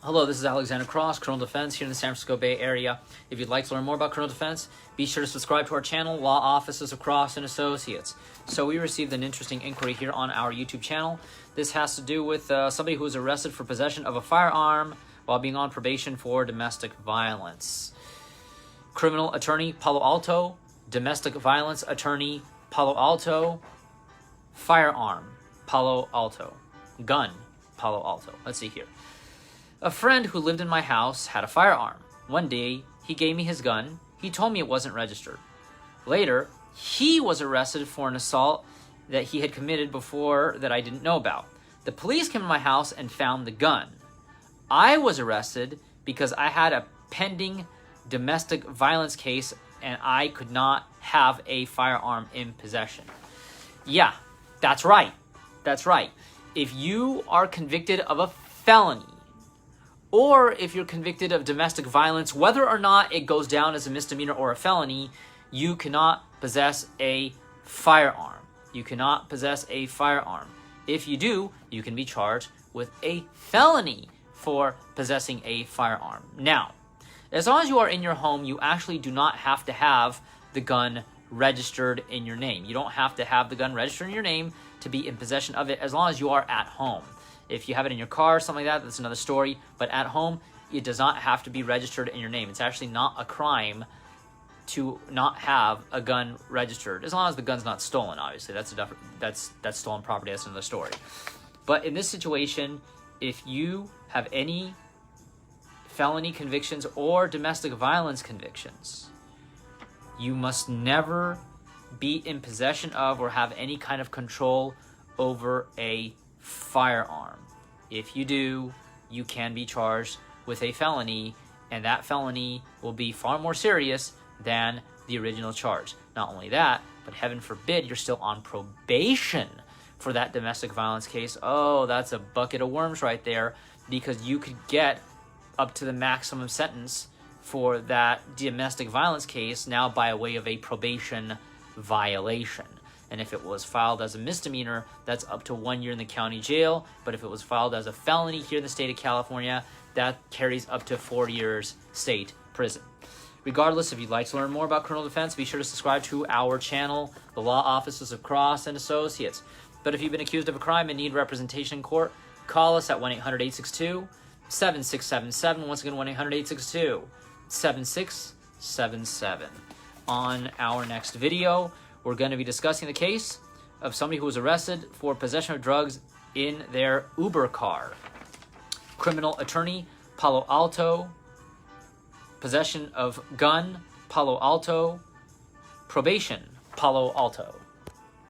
Hello, this is Alexander Cross, Criminal Defense here in the San Francisco Bay Area. If you'd like to learn more about criminal defense, be sure to subscribe to our channel, Law Offices of Cross & Associates. So we received an interesting inquiry here on our YouTube channel. This has to do with somebody who was arrested for possession of a firearm while being on probation for domestic violence. Criminal attorney, Palo Alto. Domestic violence attorney, Palo Alto. Firearm, Palo Alto. Gun, Palo Alto. Let's see here. A friend who lived in my house had a firearm. One day, he gave me his gun. He told me it wasn't registered. Later, he was arrested for an assault that he had committed before that I didn't know about. The police came to my house and found the gun. I was arrested because I had a pending domestic violence case and I could not have a firearm in possession. Yeah, that's right. That's right. If you are convicted of a felony, or if you're convicted of domestic violence, whether or not it goes down as a misdemeanor or a felony, you cannot possess a firearm. You cannot possess a firearm. If you do, you can be charged with a felony for possessing a firearm. Now, as long as you are in your home, you actually do not have to have the gun registered in your name. You don't have to have the gun registered in your name to be in possession of it as long as you are at home. If you have it in your car or something like that, that's another story. But at home, it does not have to be registered in your name. It's actually not a crime to not have a gun registered, as long as the gun's not stolen, obviously. That's stolen property, that's another story. But in this situation, if you have any felony convictions or domestic violence convictions, you must never be in possession of or have any kind of control over a firearm. If you do, you can be charged with a felony, and that felony will be far more serious than the original charge. Not only that, but heaven forbid you're still on probation for that domestic violence case. Oh, that's a bucket of worms right there, because you could get up to the maximum sentence for that domestic violence case now by way of a probation violation. And if it was filed as a misdemeanor, that's up to 1 year in the county jail. But if it was filed as a felony here in the state of California, that carries up to 4 years state prison. Regardless, if you'd like to learn more about criminal defense, be sure to subscribe to our channel, the Law Offices of Cross & Associates. But if you've been accused of a crime and need representation in court, call us at 1-800-862-7677. Once again, 1-800-862-7677. On our next video, we're going to be discussing the case of somebody who was arrested for possession of drugs in their Uber car. Criminal attorney, Palo Alto. Possession of gun, Palo Alto. Probation, Palo Alto.